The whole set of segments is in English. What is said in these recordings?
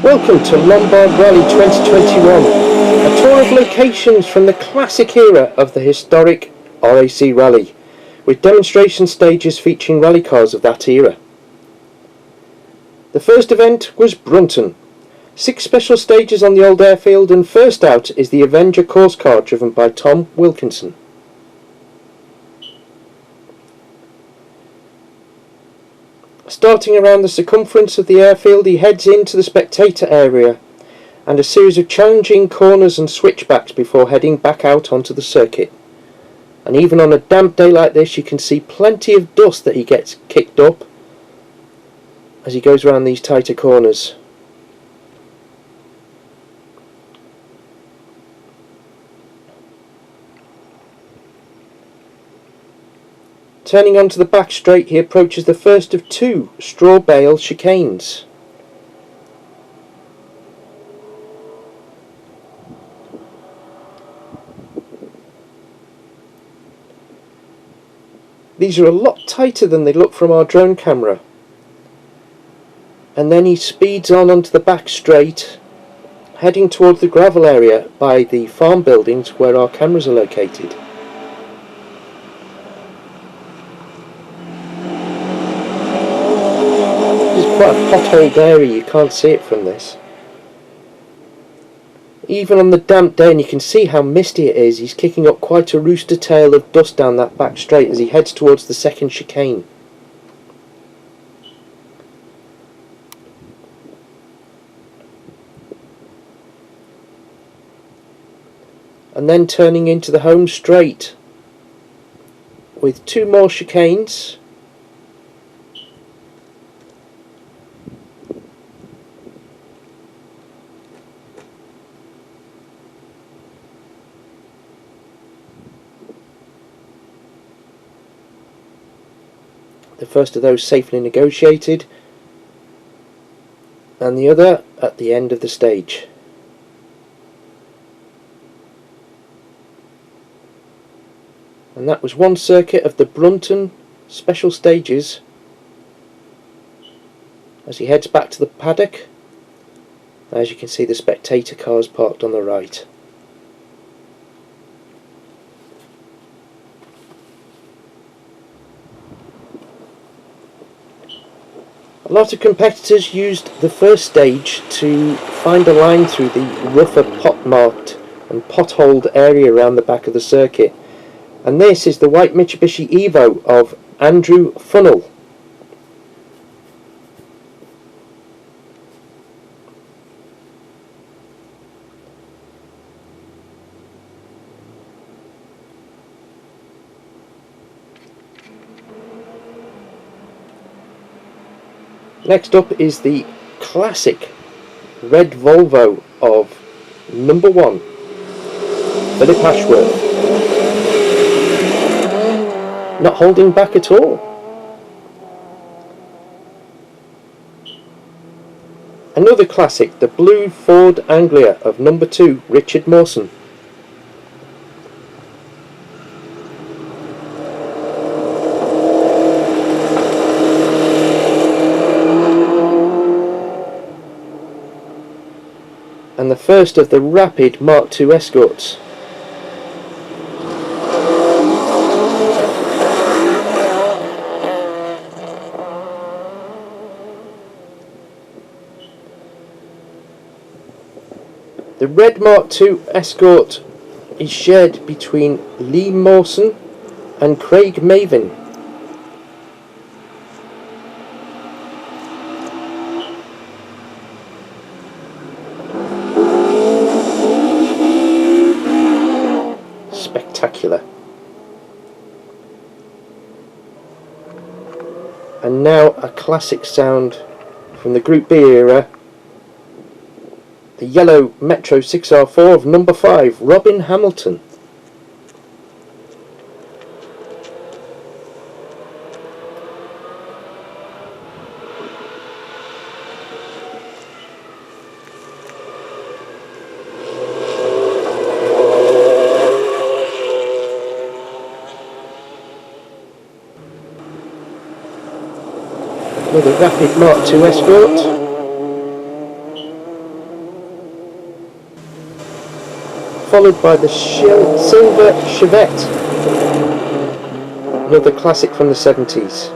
Welcome to Lombard Rally 2021, a tour of locations from the classic era of the historic RAC Rally, with demonstration stages featuring rally cars of that era. The first event was Brunton. 6 special stages on the old airfield, and first out is the Avenger course car driven by Tom Wilkinson. Starting around the circumference of the airfield, he heads into the spectator area and a series of challenging corners and switchbacks before heading back out onto the circuit. And even on a damp day like this, you can see plenty of dust that he gets kicked up as he goes around these tighter corners. Turning onto the back straight, he approaches the first of 2 straw bale chicanes. These are a lot tighter than they look from our drone camera. And then he speeds on onto the back straight, heading towards the gravel area by the farm buildings where our cameras are located. Quite a potholed area, you can't see it from this. Even on the damp day, and you can see how misty it is, he's kicking up quite a rooster tail of dust down that back straight as he heads towards the second chicane. And then turning into the home straight with 2 more chicanes. The first of those safely negotiated, and the other at the end of the stage. And that was one circuit of the Brunton special stages as he heads back to the paddock. As you can see, the spectator cars parked on the right. A lot of competitors used the first stage to find a line through the rougher pot-marked and potholed area around the back of the circuit. And this is the white Mitsubishi Evo of Andrew Funnell. Next up is the classic red Volvo of number 1, Philip Ashworth. Not holding back at all. Another classic, the blue Ford Anglia of number 2, Richard Mawson. And the first of the rapid Mark II Escorts. The red Mark II Escort is shared between Lee Mawson and Craig Mavin. Spectacular. And now a classic sound from the Group B era, the yellow Metro 6R4 of number 5, Robin Hamilton. With a rapid Mark II Escort. followed by the Silver Chevette, another classic from the 70s.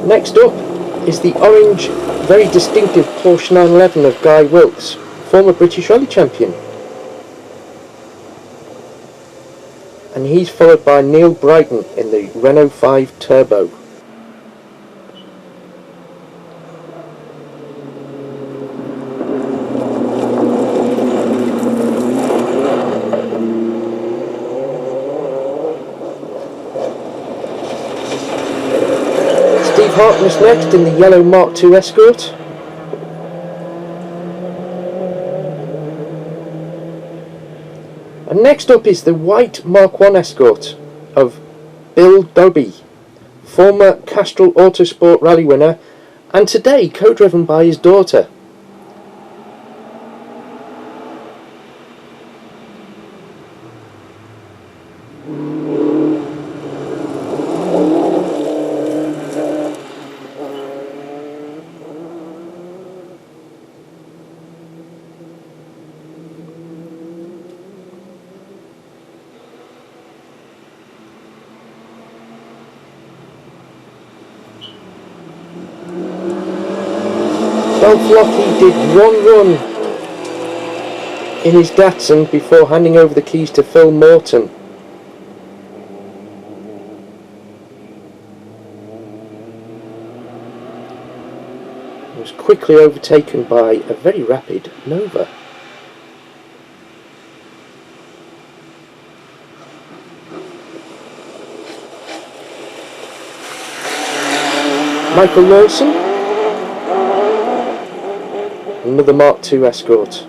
Next up is the orange, very distinctive Porsche 911 of Guy Wilkes, former British Rally Champion. And he's followed by Neil Brighton in the Renault 5 Turbo. Steve Harkness next in the yellow Mark II Escort. And next up is the white Mark I Escort of Bill Doby, former Castrol Autosport Rally winner and today co-driven by his daughter. Flocky did one run in his Datsun before handing over the keys to Phil Morton. He was quickly overtaken by a very rapid Nova. Michael Lawson, another Mark II Escort.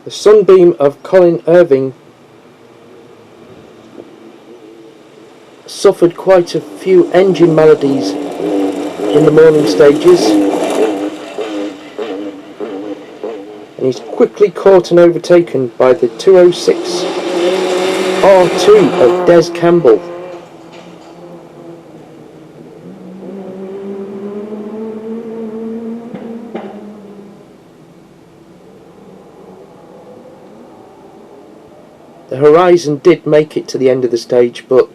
The Sunbeam of Colin Irving suffered quite a few engine maladies in the morning stages, and he's quickly caught and overtaken by the 206 R2 of Des Campbell. The Horizon did make it to the end of the stage, but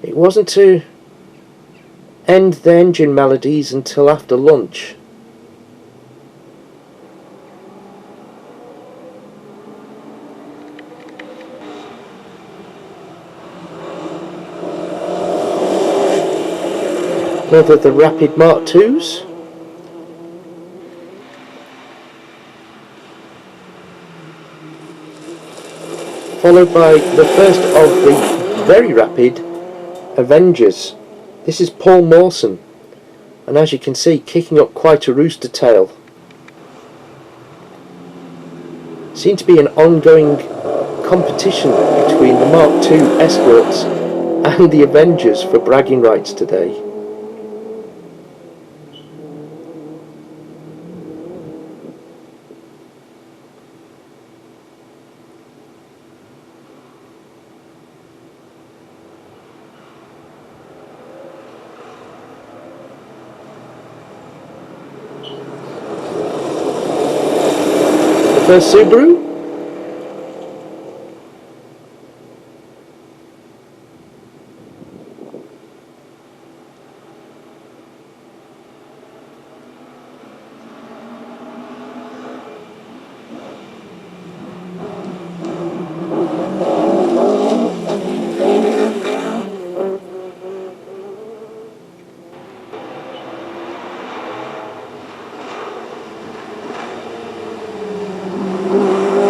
it wasn't to end the engine maladies until after lunch. Another of the rapid Mark IIs. Followed by the first of the very rapid Avengers. This is Paul Mawson, and as you can see, kicking up quite a rooster tail. Seemed to be an ongoing competition between the Mark II Escorts and the Avengers for bragging rights today. First Subaru.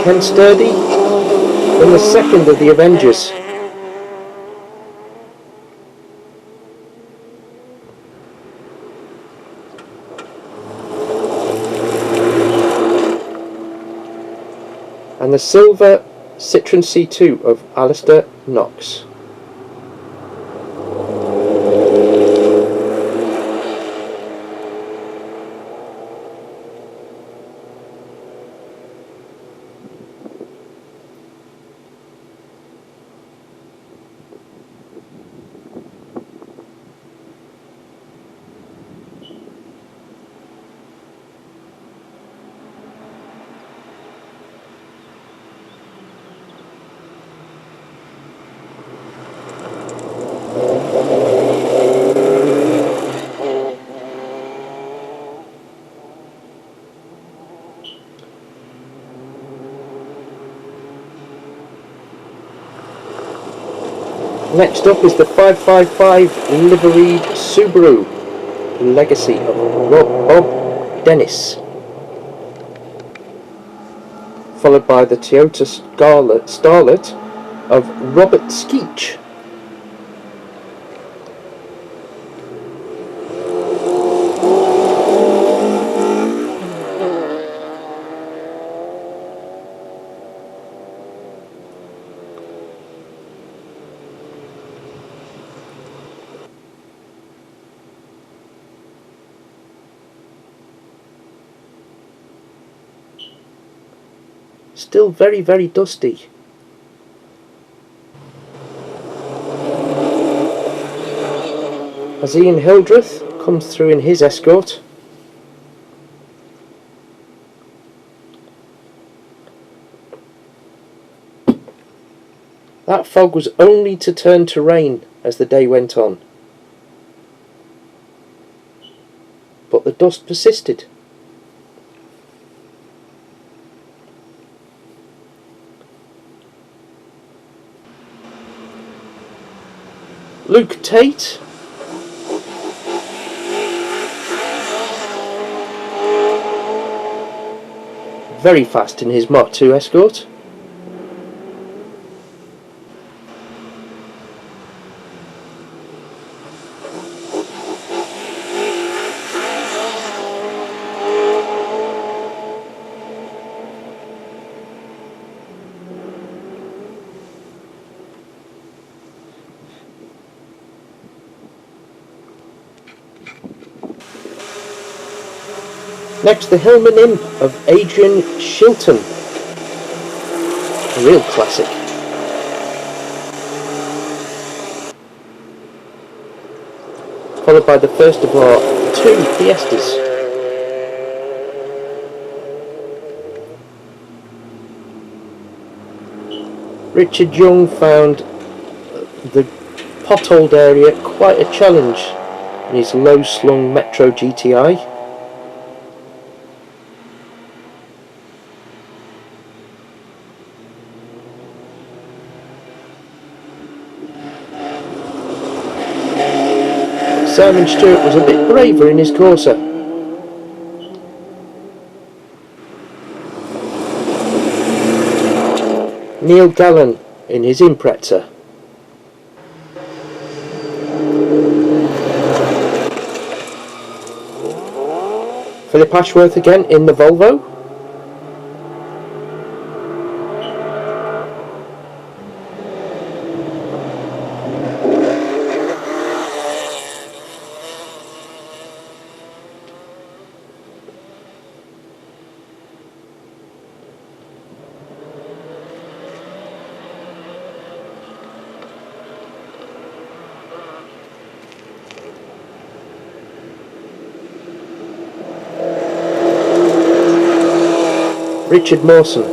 Ken Sturdy in the second of the Avengers. And the silver Citroen C2 of Alistair Knox. Next up is the 555 liveried Subaru Legacy of Bob Dennis, followed by the Toyota Starlet of Robert Skeech. Still very, very dusty. As Ian Hildreth comes through in his Escort. That fog was only to turn to rain as the day went on, but the dust persisted. Luke Tate very fast in his Mark II Escort. Next, the Hillman Imp of Adrian Shilton, a real classic. Followed by the first of our two Fiestas. Richard Young found the potholed area quite a challenge in his low-slung Metro GTI. Simon Stewart was a bit braver in his Corsa. Neil Gallen in his Impreza. Philip Ashworth again in the Volvo. Richard Mawson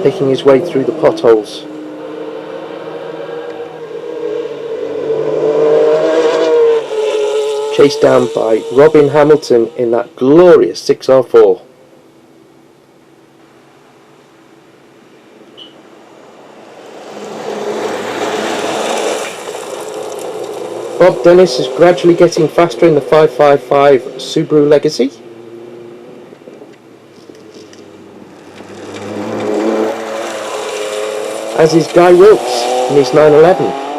picking his way through the potholes. Chased down by Robin Hamilton in that glorious 6R4. Bob Dennis is gradually getting faster in the 555 Subaru Legacy. as is Guy Wilkes in his 911.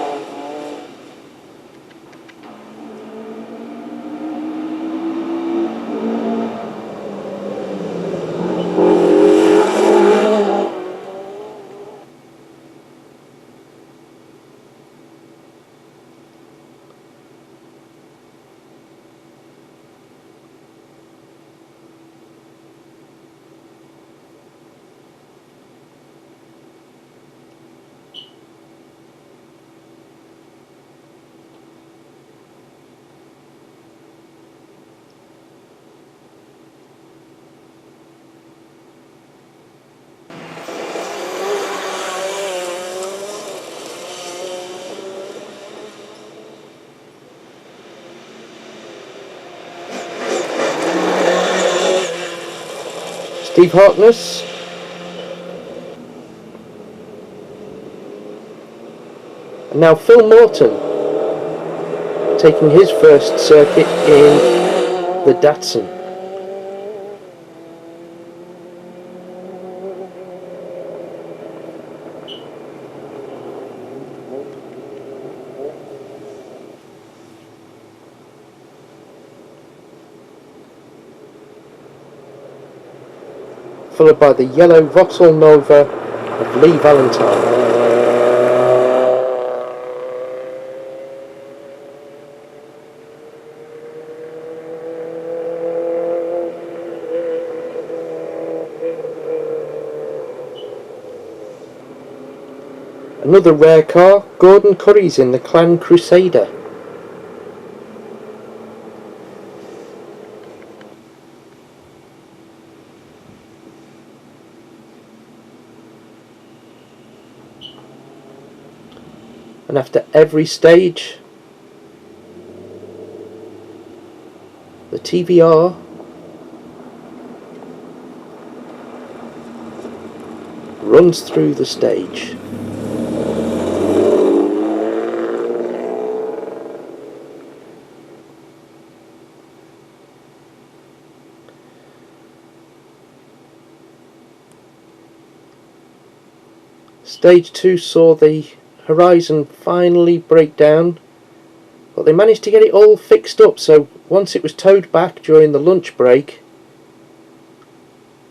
Steve Harkness, and now Phil Morton taking his first circuit in the Datsun. Followed by the yellow Vauxhall Nova of Lee Valentine. Another rare car, Gordon Curry's in the Clan Crusader. And after every stage, the TVR runs through the stage. Stage 2 saw the horizon finally break down, but they managed to get it all fixed up, so once it was towed back during the lunch break,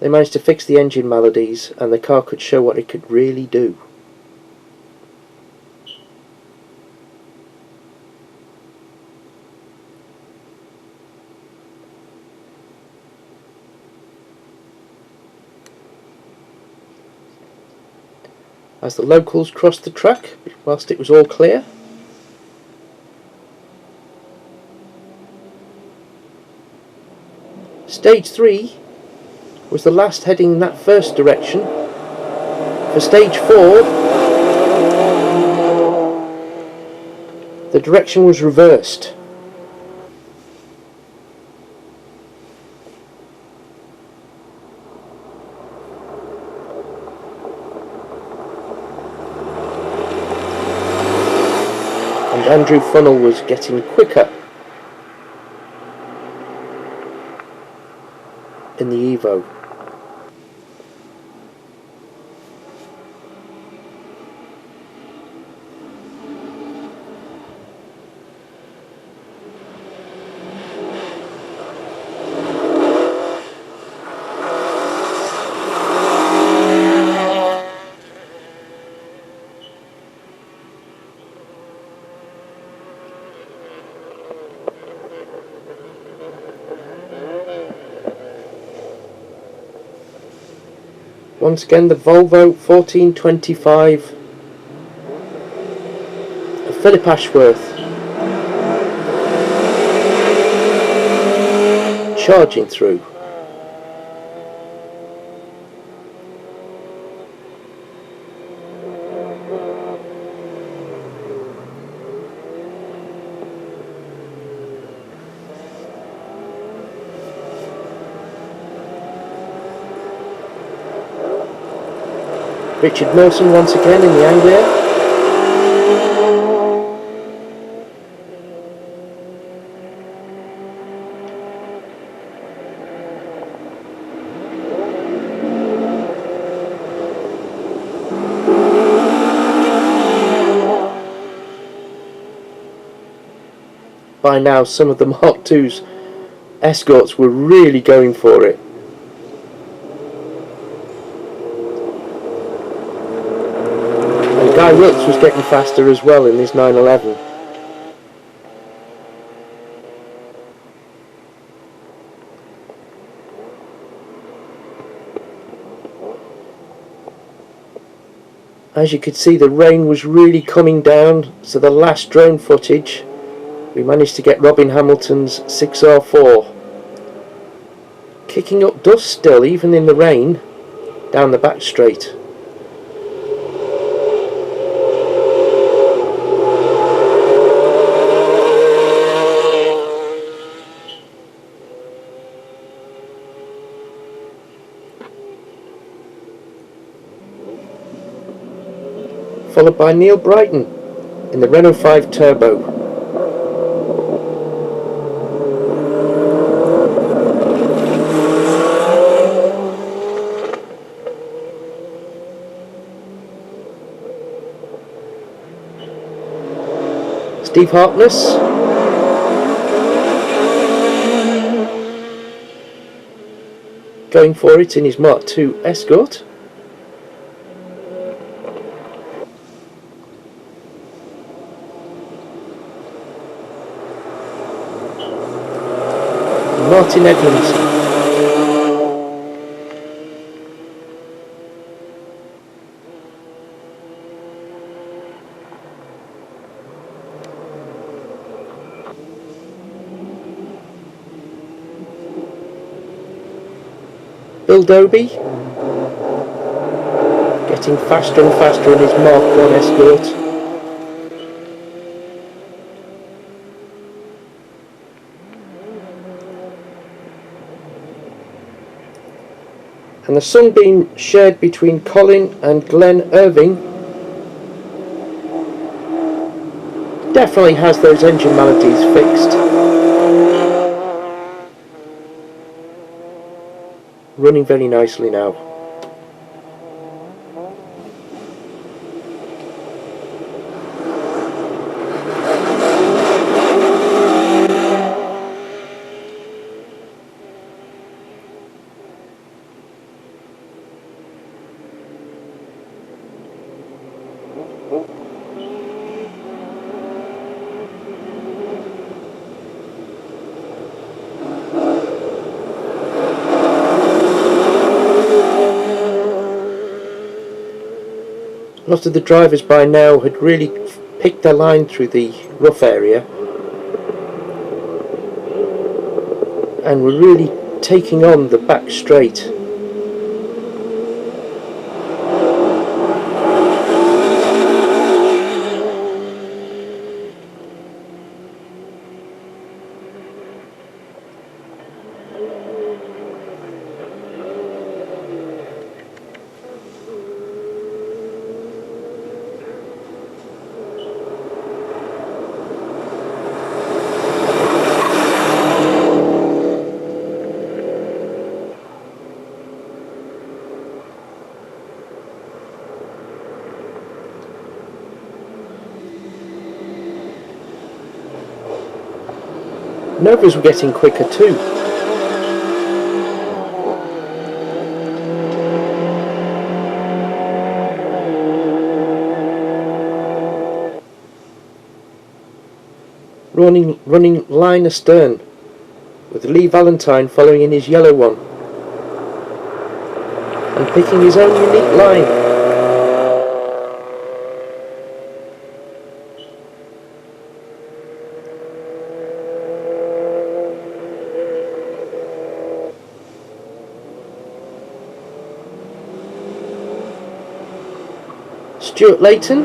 they managed to fix the engine maladies and the car could show what it could really do. As the locals crossed the track, whilst it was all clear. Stage 3 was the last heading in that first direction. For stage 4, the direction was reversed. Andrew Funnell was getting quicker in the Evo. Once again, the Volvo 1425 of Philip Ashworth charging through. Richard Milson once again in the Anglia. by now some of the Mark II's escorts were really going for it. And Guy Wilkes was getting faster as well in his 911. As you could see, the rain was really coming down, so the last drone footage, we managed to get Robin Hamilton's 6R4 kicking up dust still, even in the rain, down the back straight. Followed by Neil Brighton in the Renault 5 Turbo. Steve Harkness going for it in his Mark II Escort. Martin Edmondson. Bill Doby getting faster and faster in his Mark I Escort. And the sunbeam shared between Colin and Glenn Irving definitely has those engine maladies fixed. Running very nicely now. A lot of the drivers by now had really picked their line through the rough area and were really taking on the back straight. Novas were getting quicker too. Running line astern, with Lee Valentine following in his yellow one and picking his own unique line. Stuart Layton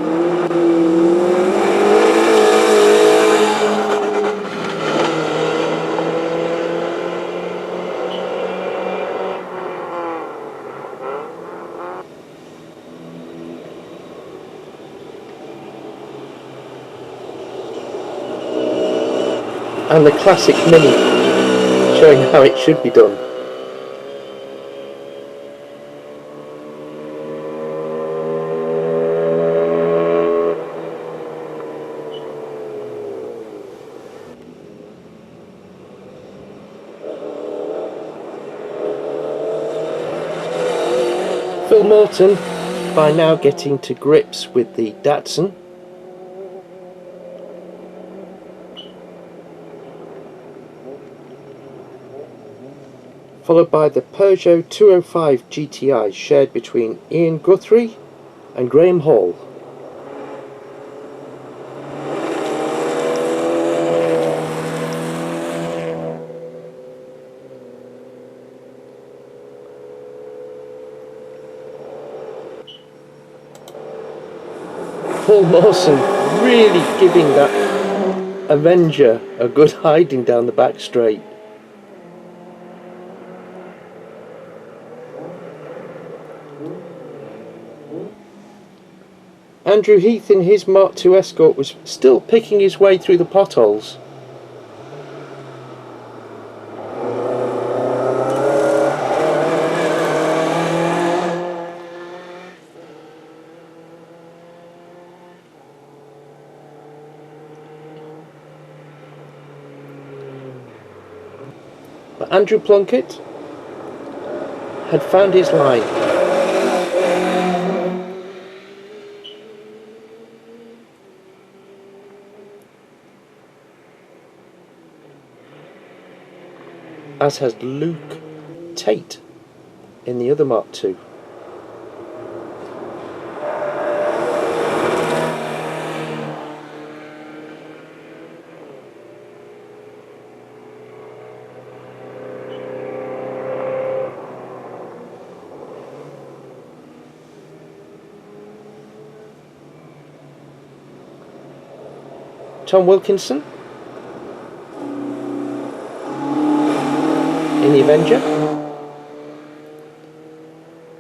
and the classic Mini, showing how it should be done. Phil Morton, by now getting to grips with the Datsun. Followed by the Peugeot 205 GTI, shared between Ian Guthrie and Graham Hall. Paul Mawson really giving that Avenger a good hiding down the back straight. Andrew Heath in his Mark II Escort was still picking his way through the potholes. But Andrew Plunkett had found his line. As has Luke Tate in the other Mark II. Tom Wilkinson in the Avenger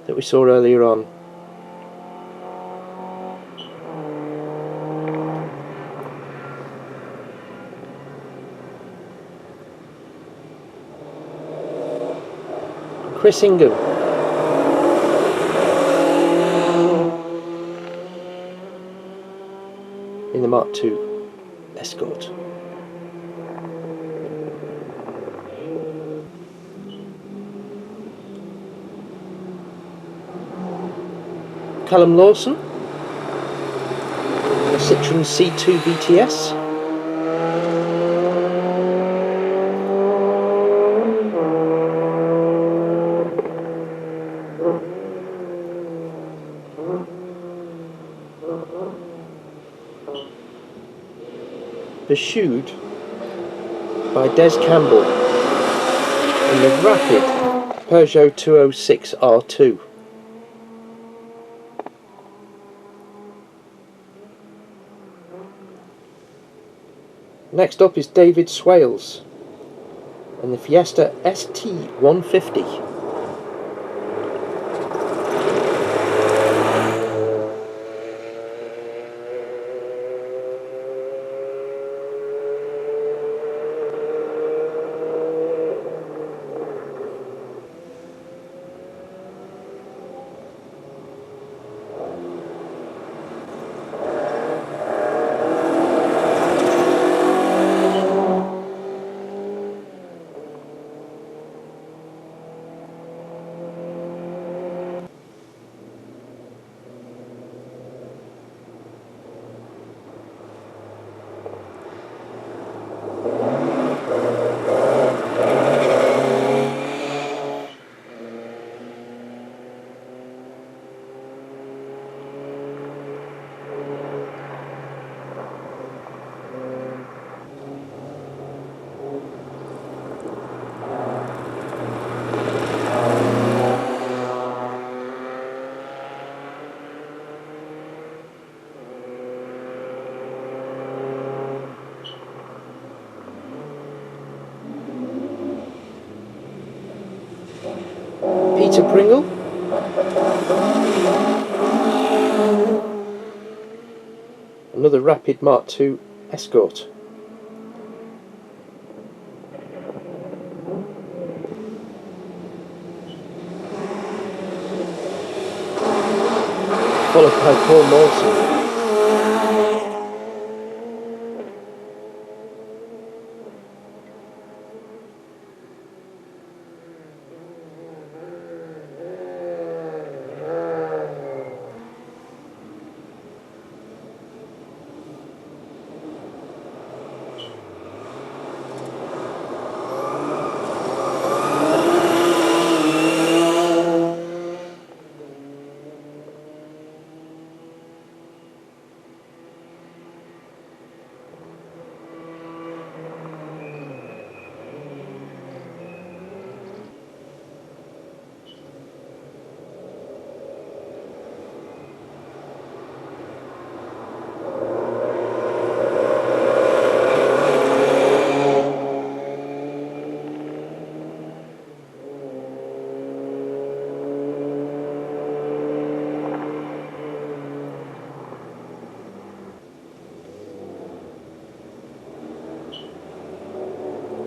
that we saw earlier on. Chris Ingham in the Mark II Escort. Callum Lawson, a Citroen C2 VTS. Pursued by Des Campbell in the rapid Peugeot 206 R2. Next up is David Swales and the Fiesta ST150. Peter Pringle, another rapid Mark II Escort. Followed by Paul Mawson.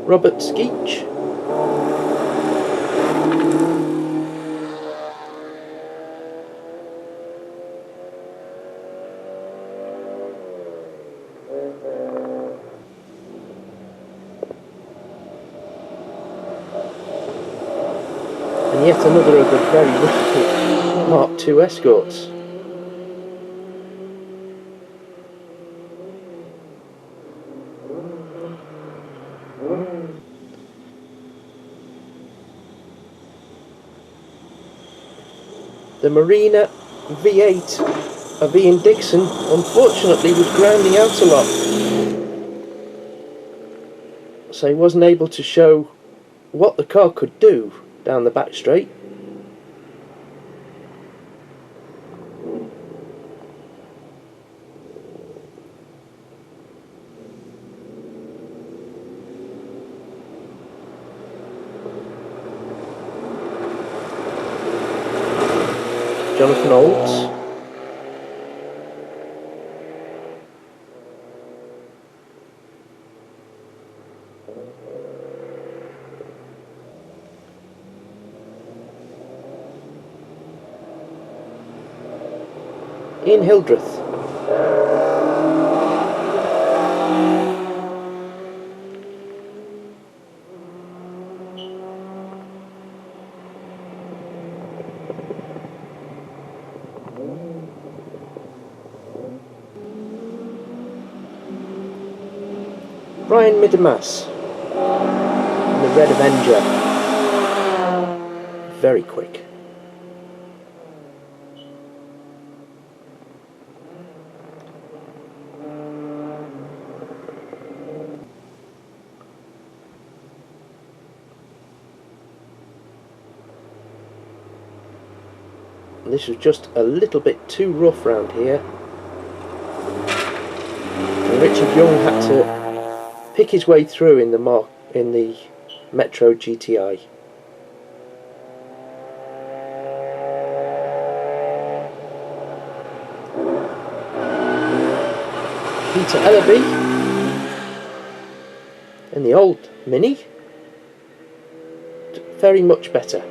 Robert Skeech. And yet another of the very rare Mark II escorts. The Marina V8 of Ian Dixon unfortunately was grounding out a lot, so he wasn't able to show what the car could do down the back straight. Jonathan Olds. Ian Hildreth. Brian Midemas in the Red Avenger. Very quick. This was just a little bit too rough round here, and Richard Young had to pick his way through in the Metro GTI. Peter Ellaby in the old Mini, very much better.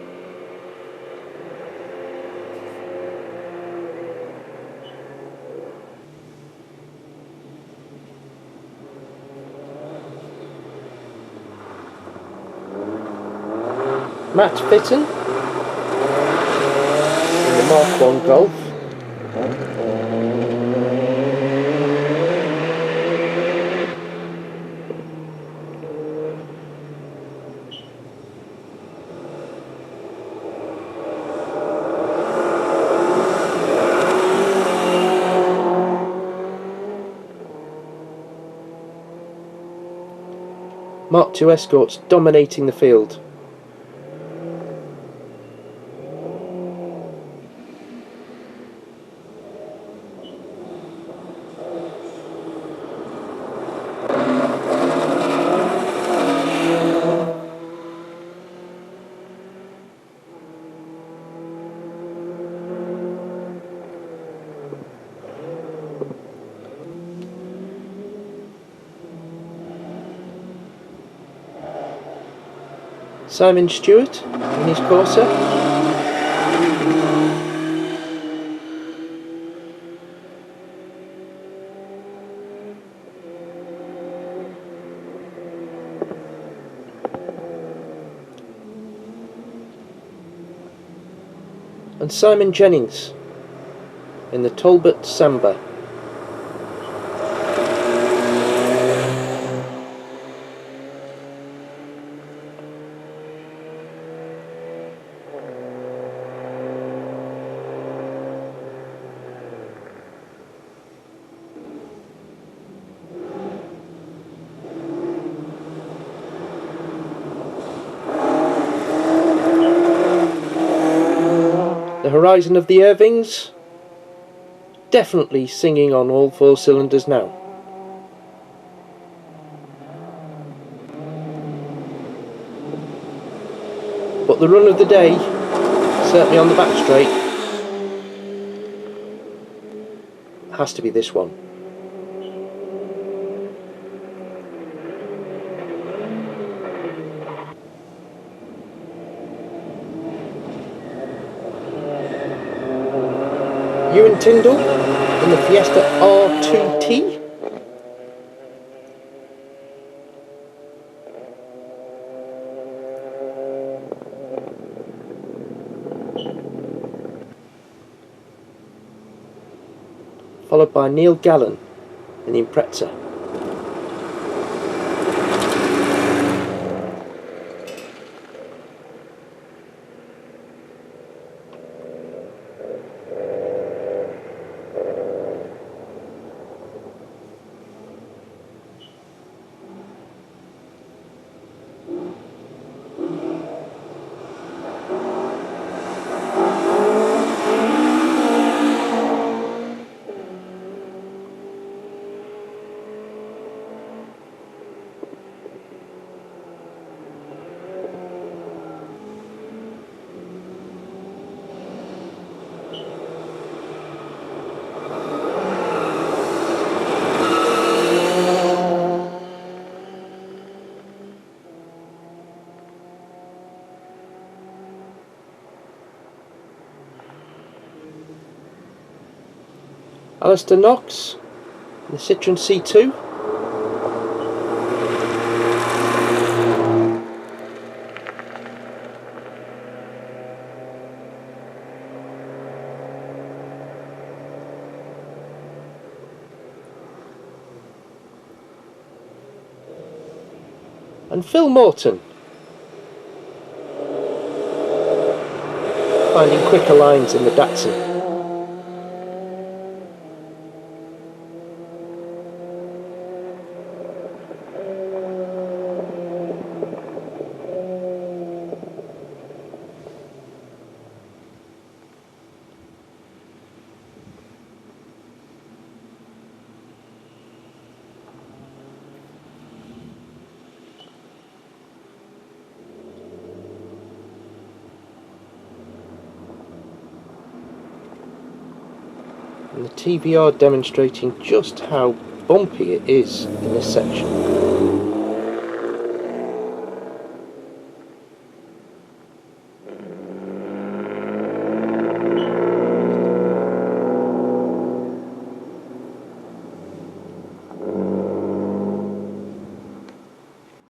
Matt Fitton in the Mark I Golf. Mark II escorts dominating the field. Simon Stewart in his Corsa. And Simon Jennings in the Talbot Samba. The horizon of the Irvings, definitely singing on all four cylinders now. But the run of the day, certainly on the back straight, has to be this one. Ewan Tyndall in the Fiesta R2T. Followed by Neil Gallen in the Impreza. Alistair Knox in the Citroen C2. And Phil Morton, finding quicker lines in the Datsun. And the TVR demonstrating just how bumpy it is in this section.